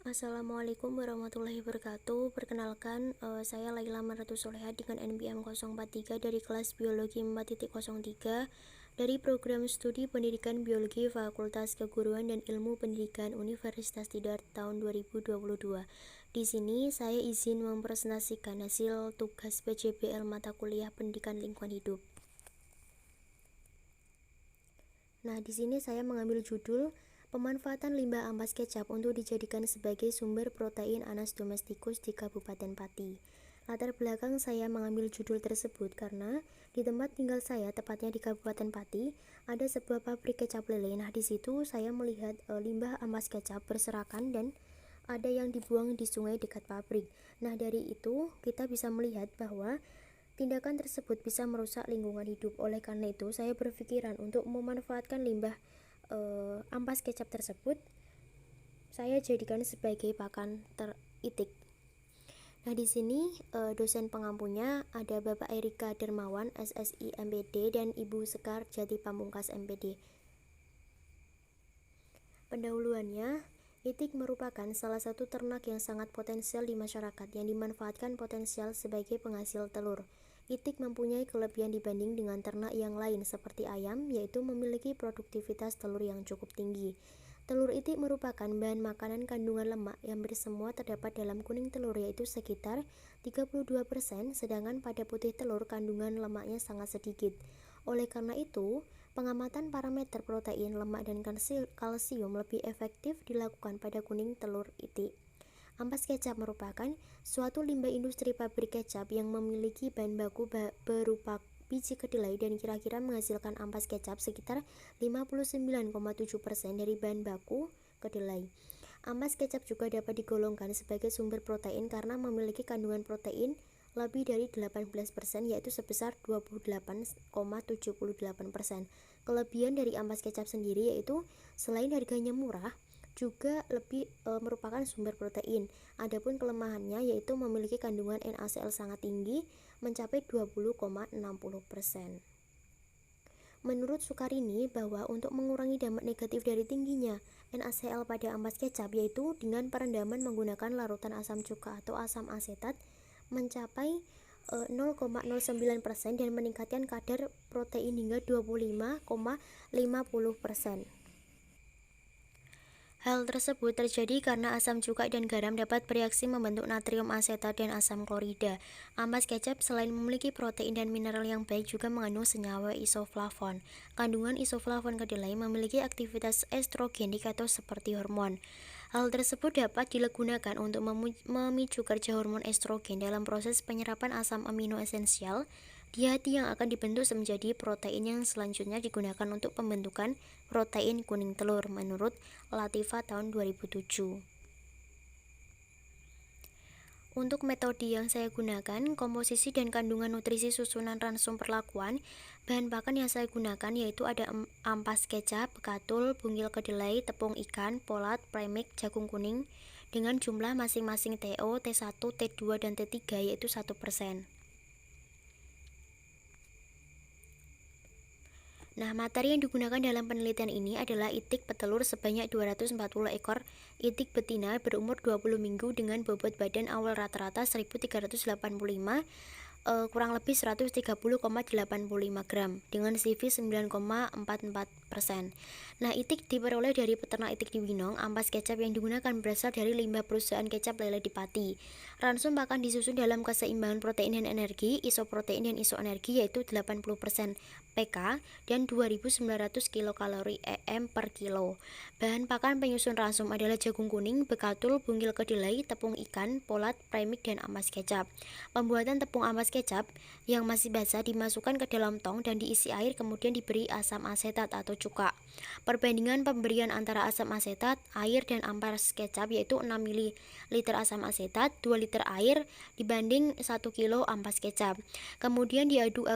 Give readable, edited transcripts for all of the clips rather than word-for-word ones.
Assalamualaikum warahmatullahi wabarakatuh. Perkenalkan, saya Laila Maratus Soleha dengan NPM 043 dari kelas Biologi 4.03 dari Program Studi Pendidikan Biologi Fakultas Keguruan dan Ilmu Pendidikan Universitas Tidar tahun 2022. Di sini saya izin mempresentasikan hasil tugas PJBL mata kuliah Pendidikan Lingkungan Hidup. Nah, di sini saya mengambil judul Pemanfaatan limbah ampas kecap untuk dijadikan sebagai sumber protein Anas domesticus di Kabupaten Pati. Latar belakang saya mengambil judul tersebut karena di tempat tinggal saya, tepatnya di Kabupaten Pati, ada sebuah pabrik kecap lele. Nah, di situ saya melihat limbah ampas kecap berserakan dan ada yang dibuang di sungai dekat pabrik. Nah, dari itu kita bisa melihat bahwa tindakan tersebut bisa merusak lingkungan hidup. Oleh karena itu, saya berpikiran untuk memanfaatkan limbah ampas kecap tersebut, saya jadikan sebagai pakan itik. Nah, di sini dosen pengampunya ada Bapak Erika Dermawan, SSI MPD, dan Ibu Sekar Jati Pamungkas MPD. Pendahuluannya, itik merupakan salah satu ternak yang sangat potensial di masyarakat yang dimanfaatkan potensial sebagai penghasil telur. Itik mempunyai kelebihan dibanding dengan ternak yang lain seperti ayam, yaitu memiliki produktivitas telur yang cukup tinggi. Telur itik merupakan bahan makanan kandungan lemak yang bersemua terdapat dalam kuning telur, yaitu sekitar 32%, sedangkan pada putih telur kandungan lemaknya sangat sedikit. Oleh karena itu, pengamatan parameter protein, lemak, dan kalsium lebih efektif dilakukan pada kuning telur itik. Ampas kecap merupakan suatu limbah industri pabrik kecap yang memiliki bahan baku berupa biji kedelai dan kira-kira menghasilkan ampas kecap sekitar 59,7% dari bahan baku kedelai. Ampas kecap juga dapat digolongkan sebagai sumber protein karena memiliki kandungan protein lebih dari 18%, yaitu sebesar 28,78%. Kelebihan dari ampas kecap sendiri yaitu selain harganya murah, juga merupakan sumber protein. Adapun kelemahannya yaitu memiliki kandungan NaCl sangat tinggi, mencapai 20,60%. Menurut Sukarini bahwa untuk mengurangi dampak negatif dari tingginya NaCl pada ampas kecap yaitu dengan perendaman menggunakan larutan asam cuka atau asam asetat mencapai 0,09% dan meningkatkan kadar protein hingga 25,50%. Hal tersebut terjadi karena asam cuka dan garam dapat bereaksi membentuk natrium asetat dan asam klorida. Ampas kecap selain memiliki protein dan mineral yang baik juga mengandung senyawa isoflavon. Kandungan isoflavon kedelai memiliki aktivitas estrogenik atau seperti hormon. Hal tersebut dapat digunakan untuk memicu kerja hormon estrogen dalam proses penyerapan asam amino esensial di hati yang akan dibentuk menjadi protein yang selanjutnya digunakan untuk pembentukan protein kuning telur menurut Latifa tahun 2007. Untuk metode yang saya gunakan, komposisi dan kandungan nutrisi susunan ransum perlakuan, bahan pakan yang saya gunakan yaitu ada ampas kecap, bekatul, bungil kedelai, tepung ikan, polat, premix, jagung kuning dengan jumlah masing-masing TO, T1, T2, dan T3 yaitu 1%. Nah, materi yang digunakan dalam penelitian ini adalah itik petelur sebanyak 240 ekor itik betina berumur 20 minggu dengan bobot badan awal rata-rata 1385 kurang lebih 130,85 gram dengan CV 9,44%. Nah, itik diperoleh dari peternak itik di Winong. Ampas kecap yang digunakan berasal dari limbah perusahaan kecap lele di Pati. Ransum pakan disusun dalam keseimbangan protein dan energi, isoprotein dan isoenergi yaitu 80% PK dan 2900 kilokalori EM per kilo. Bahan pakan penyusun ransum adalah jagung kuning, bekatul, bungil kedelai, tepung ikan, polat, premix, dan ampas kecap. Pembuatan tepung ampas kecap yang masih basah dimasukkan ke dalam tong dan diisi air, kemudian diberi asam asetat atau cuka. Perbandingan pemberian antara asam asetat, air, dan ampas kecap yaitu 6 ml asam asetat, 2 liter air dibanding 1 kilo ampas kecap. Kemudian diaduk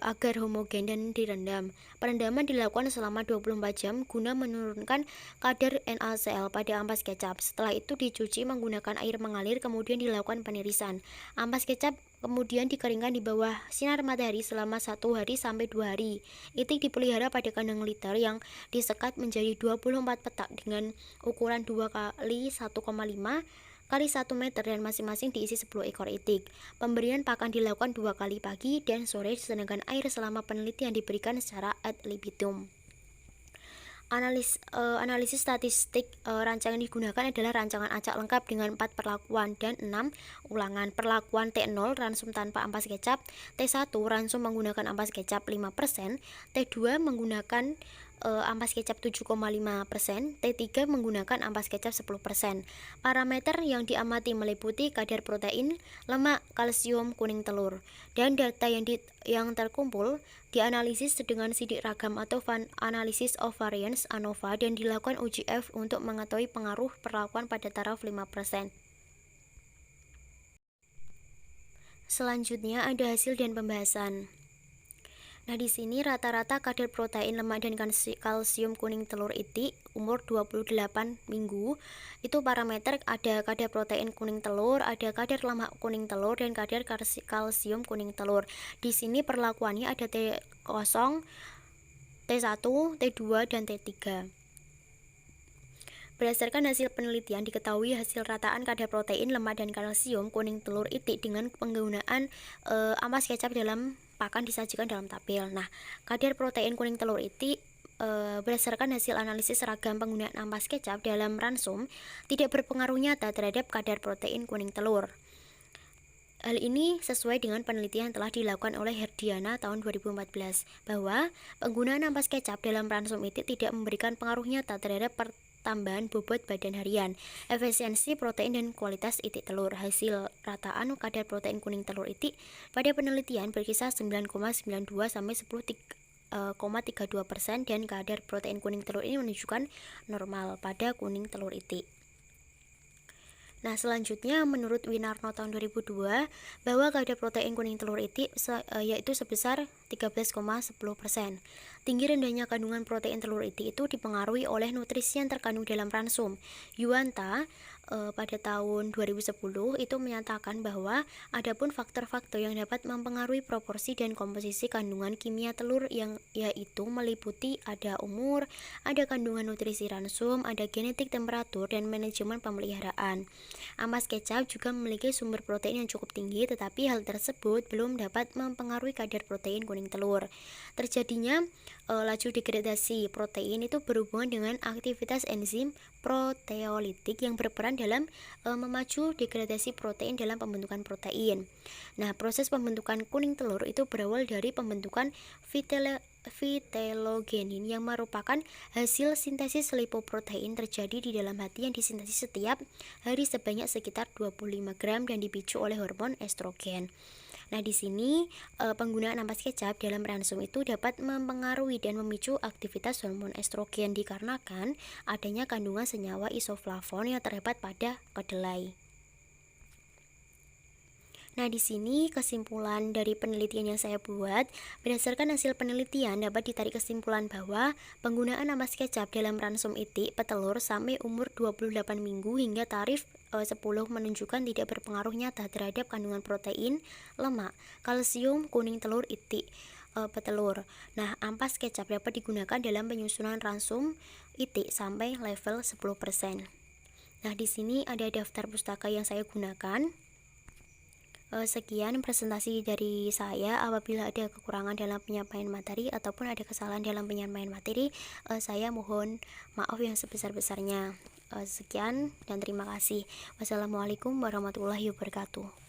agar homogen dan direndam. Perendaman dilakukan selama 24 jam guna menurunkan kadar NaCl pada ampas kecap. Setelah itu dicuci menggunakan air mengalir, kemudian dilakukan penirisan. Ampas kecap kemudian dikeringkan di bawah sinar matahari selama 1 hari sampai 2 hari. Itik dipelihara pada kandang liter yang disekat menjadi 24 petak dengan ukuran 2 kali 1,5 kali 1 meter dan masing-masing diisi 10 ekor itik. Pemberian pakan dilakukan 2 kali pagi dan sore, sedangkan air selama penelitian diberikan secara ad libitum. Analisis statistik rancangan digunakan adalah rancangan acak lengkap dengan 4 perlakuan dan 6 ulangan. Perlakuan T0 ransum tanpa ampas kecap, T1 ransum menggunakan ampas kecap 5%, T2 menggunakan ampas kecap 7,5%, T3 menggunakan ampas kecap 10%. Parameter yang diamati meliputi kadar protein, lemak, kalsium, kuning telur. Dan data yang terkumpul dianalisis dengan sidik ragam atau analysis of variance ANOVA dan dilakukan uji F untuk mengetahui pengaruh perlakuan pada taraf 5%. Selanjutnya ada hasil dan pembahasan. Nah, di sini rata-rata kadar protein, lemak, dan kalsium kuning telur itik umur 28 minggu. Itu parameter ada kadar protein kuning telur, ada kadar lemak kuning telur, dan kadar kalsium kuning telur. Di sini perlakuannya ada T0, T1, T2, dan T3. Berdasarkan hasil penelitian, diketahui hasil rataan kadar protein, lemak, dan kalsium kuning telur itik dengan penggunaan ampas kecap dalam pakan disajikan dalam tabel. Nah, kadar protein kuning telur itik berdasarkan hasil analisis ragam penggunaan ampas kecap dalam ransum tidak berpengaruh nyata terhadap kadar protein kuning telur. Hal ini sesuai dengan penelitian yang telah dilakukan oleh Herdiana tahun 2014 bahwa penggunaan ampas kecap dalam ransum itik tidak memberikan pengaruh nyata terhadap tambahan bobot badan harian, efisiensi protein, dan kualitas itik telur. Hasil rataan kadar protein kuning telur itik pada penelitian berkisar 9,92 sampai 10,32% dan kadar protein kuning telur ini menunjukkan normal pada kuning telur itik. Nah, selanjutnya menurut Winarno tahun 2002 bahwa kadar protein kuning telur itik yaitu sebesar 13,10%. Tinggi rendahnya kandungan protein telur itik itu dipengaruhi oleh nutrisi yang terkandung dalam ransum. Yuanta pada tahun 2010 itu menyatakan bahwa adapun faktor-faktor yang dapat mempengaruhi proporsi dan komposisi kandungan kimia telur yang yaitu meliputi ada umur, ada kandungan nutrisi ransum, ada genetik, temperatur, dan manajemen pemeliharaan. Ampas kecap juga memiliki sumber protein yang cukup tinggi, tetapi hal tersebut belum dapat mempengaruhi kadar protein kuning telur. Terjadinya laju degradasi protein itu berhubungan dengan aktivitas enzim proteolitik yang berperan dalam memacu degradasi protein dalam pembentukan protein. Nah, proses pembentukan kuning telur itu berawal dari pembentukan vitellogenin yang merupakan hasil sintesis lipoprotein terjadi di dalam hati yang disintesis setiap hari sebanyak sekitar 25 gram dan dipicu oleh hormon estrogen. Nah, di sini penggunaan ampas kecap dalam ransum itu dapat mempengaruhi dan memicu aktivitas hormon estrogen dikarenakan adanya kandungan senyawa isoflavon yang terdapat pada kedelai. Nah, di sini kesimpulan dari penelitian yang saya buat, berdasarkan hasil penelitian dapat ditarik kesimpulan bahwa penggunaan ampas kecap dalam ransum itik petelur sampai umur 28 minggu hingga tarif 10 menunjukkan tidak berpengaruh nyata terhadap kandungan protein, lemak, kalsium kuning telur itik petelur. Nah, ampas kecap dapat digunakan dalam penyusunan ransum itik sampai level 10%. Nah, di sini ada daftar pustaka yang saya gunakan. Sekian presentasi dari saya. Apabila ada kekurangan dalam penyampaian materi ataupun ada kesalahan dalam penyampaian materi, saya mohon maaf yang sebesar-besarnya. Sekian dan terima kasih. Wassalamualaikum warahmatullahi wabarakatuh.